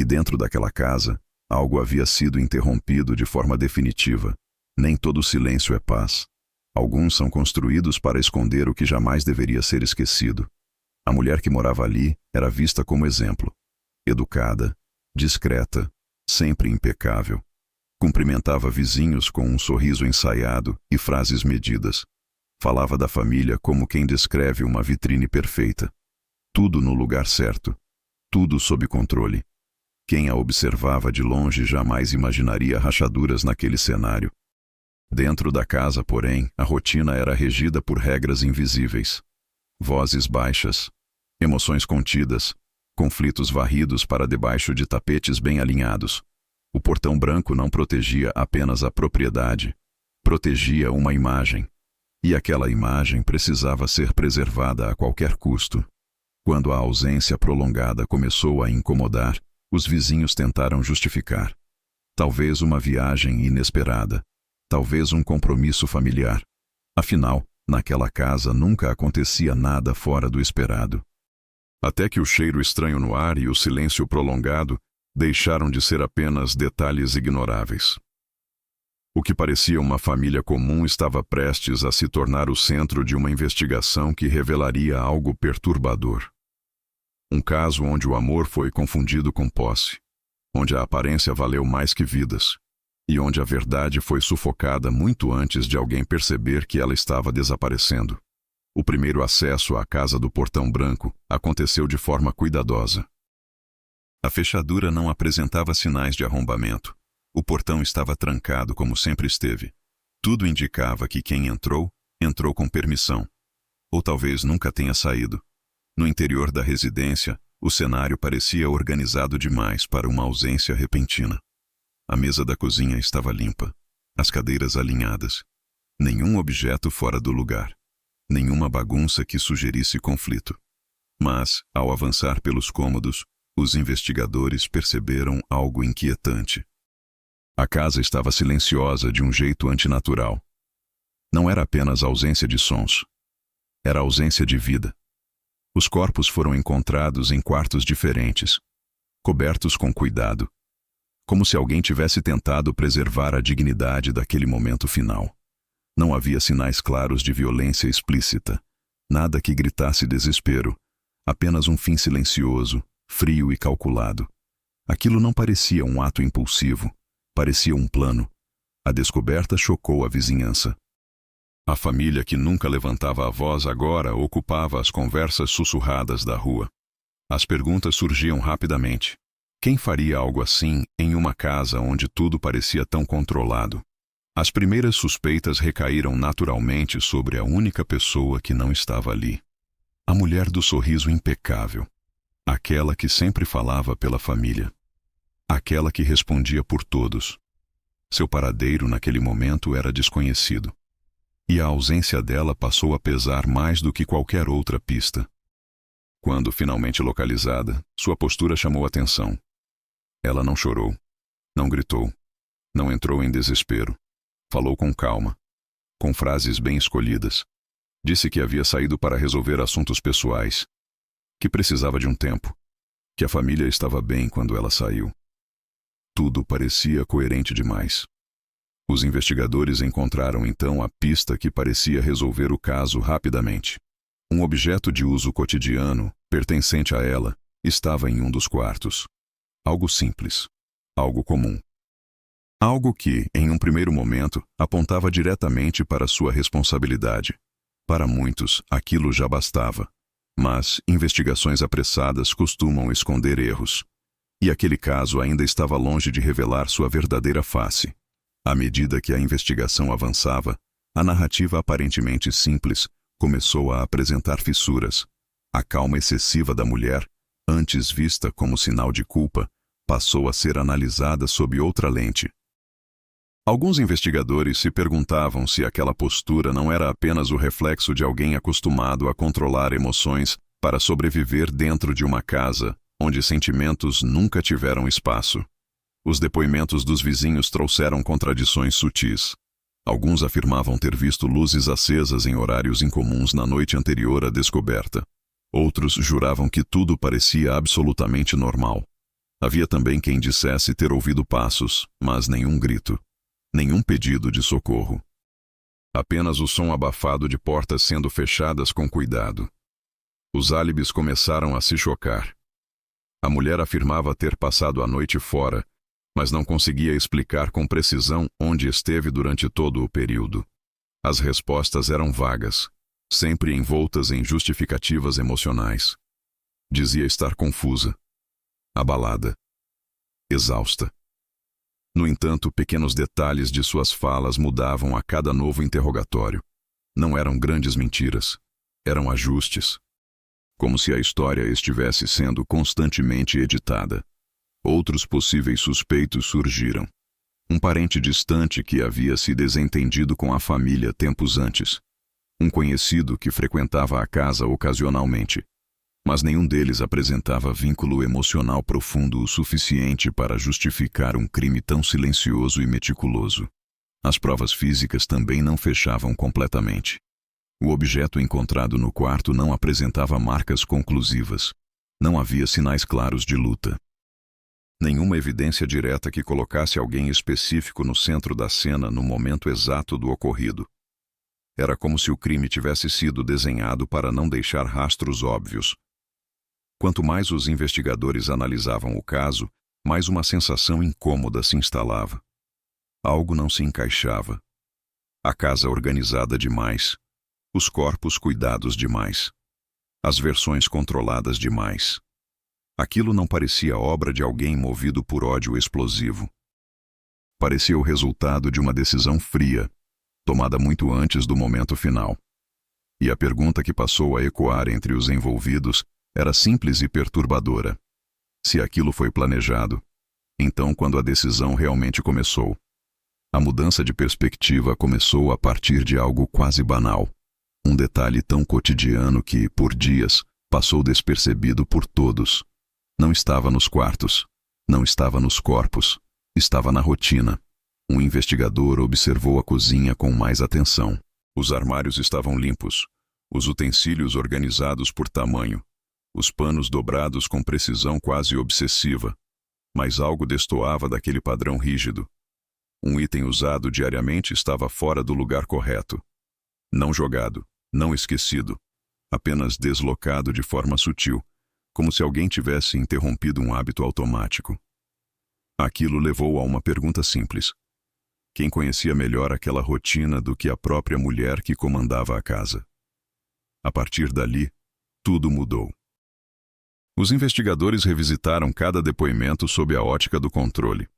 E dentro daquela casa, algo havia sido interrompido de forma definitiva. Nem todo silêncio é paz. Alguns são construídos para esconder o que jamais deveria ser esquecido. A mulher que morava ali era vista como exemplo. Educada, discreta, sempre impecável. Cumprimentava vizinhos com um sorriso ensaiado e frases medidas. Falava da família como quem descreve uma vitrine perfeita. Tudo no lugar certo. Tudo sob controle. Quem a observava de longe jamais imaginaria rachaduras naquele cenário. Dentro da casa, porém, a rotina era regida por regras invisíveis. Vozes baixas, emoções contidas, conflitos varridos para debaixo de tapetes bem alinhados. O portão branco não protegia apenas a propriedade, protegia uma imagem. E aquela imagem precisava ser preservada a qualquer custo. Quando a ausência prolongada começou a incomodar, os vizinhos tentaram justificar. Talvez uma viagem inesperada, talvez um compromisso familiar. Afinal, naquela casa nunca acontecia nada fora do esperado. Até que o cheiro estranho no ar e o silêncio prolongado deixaram de ser apenas detalhes ignoráveis. O que parecia uma família comum estava prestes a se tornar o centro de uma investigação que revelaria algo perturbador. Um caso onde o amor foi confundido com posse, onde a aparência valeu mais que vidas, e onde a verdade foi sufocada muito antes de alguém perceber que ela estava desaparecendo. O primeiro acesso à casa do Portão Branco aconteceu de forma cuidadosa. A fechadura não apresentava sinais de arrombamento. O portão estava trancado como sempre esteve. Tudo indicava que quem entrou, entrou com permissão. Ou talvez nunca tenha saído. No interior da residência, o cenário parecia organizado demais para uma ausência repentina. A mesa da cozinha estava limpa, as cadeiras alinhadas. Nenhum objeto fora do lugar. Nenhuma bagunça que sugerisse conflito. Mas, ao avançar pelos cômodos, os investigadores perceberam algo inquietante. A casa estava silenciosa de um jeito antinatural. Não era apenas ausência de sons. Era ausência de vida. Os corpos foram encontrados em quartos diferentes, cobertos com cuidado, como se alguém tivesse tentado preservar a dignidade daquele momento final. Não havia sinais claros de violência explícita, nada que gritasse desespero, apenas um fim silencioso, frio e calculado. Aquilo não parecia um ato impulsivo, parecia um plano. A descoberta chocou a vizinhança. A família que nunca levantava a voz agora ocupava as conversas sussurradas da rua. As perguntas surgiam rapidamente. Quem faria algo assim em uma casa onde tudo parecia tão controlado? As primeiras suspeitas recaíram naturalmente sobre a única pessoa que não estava ali. A mulher do sorriso impecável. Aquela que sempre falava pela família. Aquela que respondia por todos. Seu paradeiro naquele momento era desconhecido. E a ausência dela passou a pesar mais do que qualquer outra pista. Quando finalmente localizada, sua postura chamou atenção. Ela não chorou, não gritou, não entrou em desespero. Falou com calma, com frases bem escolhidas. Disse que havia saído para resolver assuntos pessoais, que precisava de um tempo, que a família estava bem quando ela saiu. Tudo parecia coerente demais. Os investigadores encontraram então a pista que parecia resolver o caso rapidamente. Um objeto de uso cotidiano, pertencente a ela, estava em um dos quartos. Algo simples, algo comum. Algo que, em um primeiro momento, apontava diretamente para sua responsabilidade. Para muitos, aquilo já bastava. Mas investigações apressadas costumam esconder erros. E aquele caso ainda estava longe de revelar sua verdadeira face. À medida que a investigação avançava, a narrativa aparentemente simples começou a apresentar fissuras. A calma excessiva da mulher, antes vista como sinal de culpa, passou a ser analisada sob outra lente. Alguns investigadores se perguntavam se aquela postura não era apenas o reflexo de alguém acostumado a controlar emoções para sobreviver dentro de uma casa onde sentimentos nunca tiveram espaço. Os depoimentos dos vizinhos trouxeram contradições sutis. Alguns afirmavam ter visto luzes acesas em horários incomuns na noite anterior à descoberta. Outros juravam que tudo parecia absolutamente normal. Havia também quem dissesse ter ouvido passos, mas nenhum grito, nenhum pedido de socorro. Apenas o som abafado de portas sendo fechadas com cuidado. Os álibis começaram a se chocar. A mulher afirmava ter passado a noite fora, mas não conseguia explicar com precisão onde esteve durante todo o período. As respostas eram vagas, sempre envoltas em justificativas emocionais. Dizia estar confusa, abalada, exausta. No entanto, pequenos detalhes de suas falas mudavam a cada novo interrogatório. Não eram grandes mentiras, eram ajustes. Como se a história estivesse sendo constantemente editada. Outros possíveis suspeitos surgiram. Um parente distante que havia se desentendido com a família tempos antes. Um conhecido que frequentava a casa ocasionalmente. Mas nenhum deles apresentava vínculo emocional profundo o suficiente para justificar um crime tão silencioso e meticuloso. As provas físicas também não fechavam completamente. O objeto encontrado no quarto não apresentava marcas conclusivas. Não havia sinais claros de luta. Nenhuma evidência direta que colocasse alguém específico no centro da cena no momento exato do ocorrido. Era como se o crime tivesse sido desenhado para não deixar rastros óbvios. Quanto mais os investigadores analisavam o caso, mais uma sensação incômoda se instalava. Algo não se encaixava. A casa organizada demais. Os corpos cuidados demais. As versões controladas demais. Aquilo não parecia obra de alguém movido por ódio explosivo. Parecia o resultado de uma decisão fria, tomada muito antes do momento final. E a pergunta que passou a ecoar entre os envolvidos era simples e perturbadora. Se aquilo foi planejado, então quando a decisão realmente começou? A mudança de perspectiva começou a partir de algo quase banal. Um detalhe tão cotidiano que, por dias, passou despercebido por todos. Não estava nos quartos, não estava nos corpos, estava na rotina. Um investigador observou a cozinha com mais atenção. Os armários estavam limpos, os utensílios organizados por tamanho, os panos dobrados com precisão quase obsessiva. Mas algo destoava daquele padrão rígido. Um item usado diariamente estava fora do lugar correto. Não jogado, não esquecido, apenas deslocado de forma sutil, como se alguém tivesse interrompido um hábito automático. Aquilo levou a uma pergunta simples. Quem conhecia melhor aquela rotina do que a própria mulher que comandava a casa? A partir dali, tudo mudou. Os investigadores revisitaram cada depoimento sob a ótica do controle.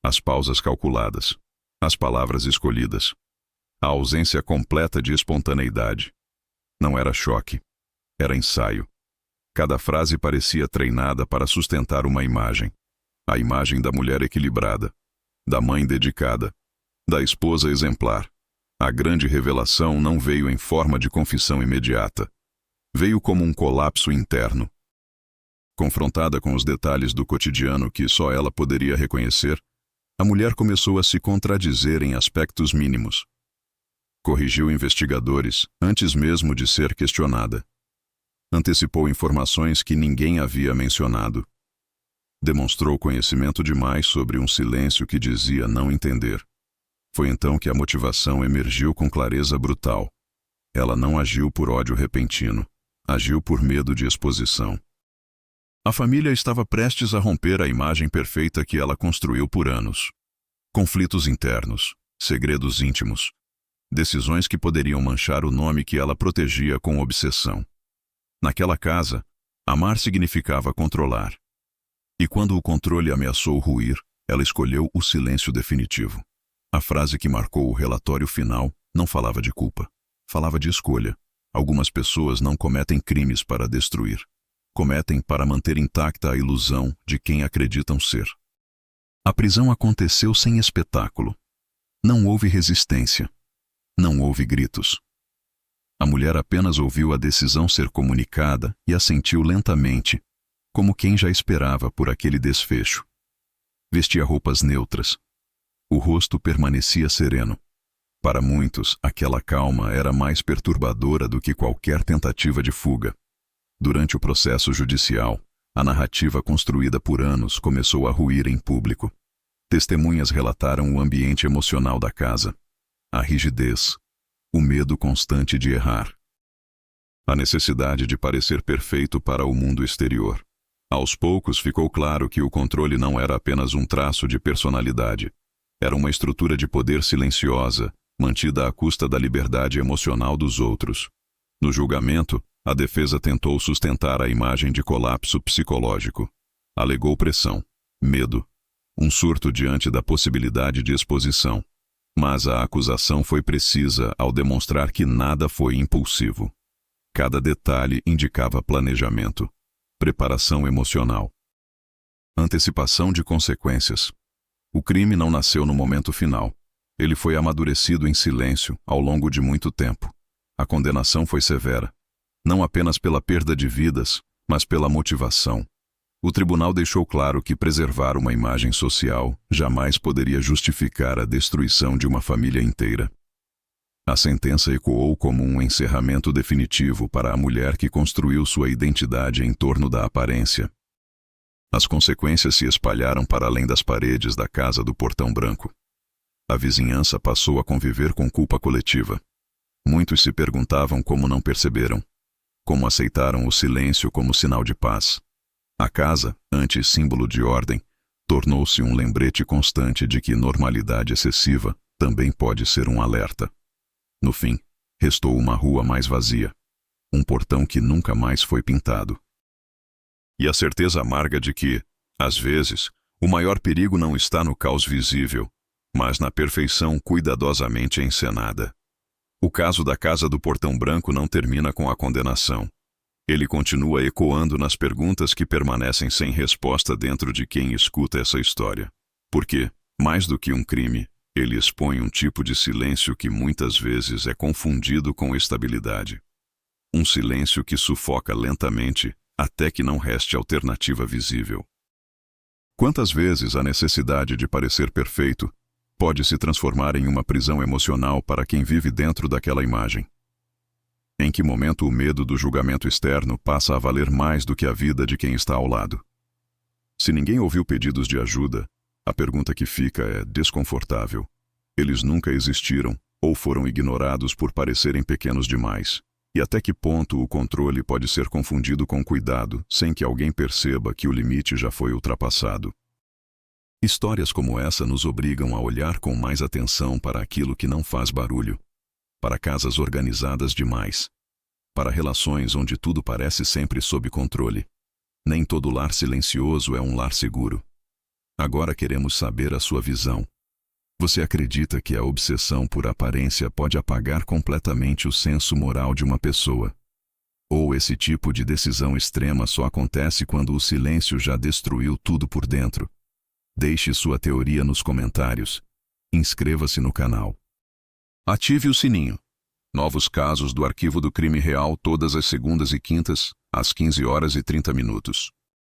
As pausas calculadas, as palavras escolhidas, a ausência completa de espontaneidade. Não era choque, era ensaio. Cada frase parecia treinada para sustentar uma imagem. A imagem da mulher equilibrada, da mãe dedicada, da esposa exemplar. A grande revelação não veio em forma de confissão imediata. Veio como um colapso interno. Confrontada com os detalhes do cotidiano que só ela poderia reconhecer, a mulher começou a se contradizer em aspectos mínimos. Corrigiu investigadores antes mesmo de ser questionada. Antecipou informações que ninguém havia mencionado. Demonstrou conhecimento demais sobre um silêncio que dizia não entender. Foi então que a motivação emergiu com clareza brutal. Ela não agiu por ódio repentino, agiu por medo de exposição. A família estava prestes a romper a imagem perfeita que ela construiu por anos. Conflitos internos, segredos íntimos, decisões que poderiam manchar o nome que ela protegia com obsessão. Naquela casa, amar significava controlar. E quando o controle ameaçou ruir, ela escolheu o silêncio definitivo. A frase que marcou o relatório final não falava de culpa, falava de escolha. Algumas pessoas não cometem crimes para destruir. Cometem para manter intacta a ilusão de quem acreditam ser. A prisão aconteceu sem espetáculo. Não houve resistência. Não houve gritos. A mulher apenas ouviu a decisão ser comunicada e assentiu lentamente, como quem já esperava por aquele desfecho. Vestia roupas neutras. O rosto permanecia sereno. Para muitos, aquela calma era mais perturbadora do que qualquer tentativa de fuga. Durante o processo judicial, A narrativa construída por anos começou a ruir em público. Testemunhas relataram o ambiente emocional da casa, a rigidez, o medo constante de errar, a necessidade de parecer perfeito para o mundo exterior. Aos poucos ficou claro que o controle não era apenas um traço de personalidade. Era uma estrutura de poder silenciosa, mantida à custa da liberdade emocional dos outros. No julgamento, a defesa tentou sustentar a imagem de colapso psicológico. Alegou pressão, medo, um surto diante da possibilidade de exposição. Mas a acusação foi precisa ao demonstrar que nada foi impulsivo. Cada detalhe indicava planejamento, preparação emocional, antecipação de consequências. O crime não nasceu no momento final. Ele foi amadurecido em silêncio ao longo de muito tempo. A condenação foi severa, não apenas pela perda de vidas, mas pela motivação. O tribunal deixou claro que preservar uma imagem social jamais poderia justificar a destruição de uma família inteira. A sentença ecoou como um encerramento definitivo para a mulher que construiu sua identidade em torno da aparência. As consequências se espalharam para além das paredes da casa do Portão Branco. A vizinhança passou a conviver com culpa coletiva. Muitos se perguntavam como não perceberam, como aceitaram o silêncio como sinal de paz. A casa, antes símbolo de ordem, tornou-se um lembrete constante de que normalidade excessiva também pode ser um alerta. No fim, restou uma rua mais vazia, um portão que nunca mais foi pintado. E a certeza amarga de que, às vezes, o maior perigo não está no caos visível, mas na perfeição cuidadosamente encenada. O caso da Casa do Portão Branco não termina com a condenação. Ele continua ecoando nas perguntas que permanecem sem resposta dentro de quem escuta essa história. Porque, mais do que um crime, ele expõe um tipo de silêncio que muitas vezes é confundido com estabilidade. Um silêncio que sufoca lentamente até que não reste alternativa visível. Quantas vezes a necessidade de parecer perfeito pode se transformar em uma prisão emocional para quem vive dentro daquela imagem? Em que momento o medo do julgamento externo passa a valer mais do que a vida de quem está ao lado? Se ninguém ouviu pedidos de ajuda, a pergunta que fica é desconfortável. Eles nunca existiram ou foram ignorados por parecerem pequenos demais. E até que ponto o controle pode ser confundido com cuidado sem que alguém perceba que o limite já foi ultrapassado? Histórias como essa nos obrigam a olhar com mais atenção para aquilo que não faz barulho, para casas organizadas demais, para relações onde tudo parece sempre sob controle. Nem todo lar silencioso é um lar seguro. Agora queremos saber a sua visão. Você acredita que a obsessão por aparência pode apagar completamente o senso moral de uma pessoa? Ou esse tipo de decisão extrema só acontece quando o silêncio já destruiu tudo por dentro? Deixe sua teoria nos comentários. Inscreva-se no canal. Ative o sininho. Novos casos do Arquivo do Crime Real todas as segundas e quintas, às 15h30.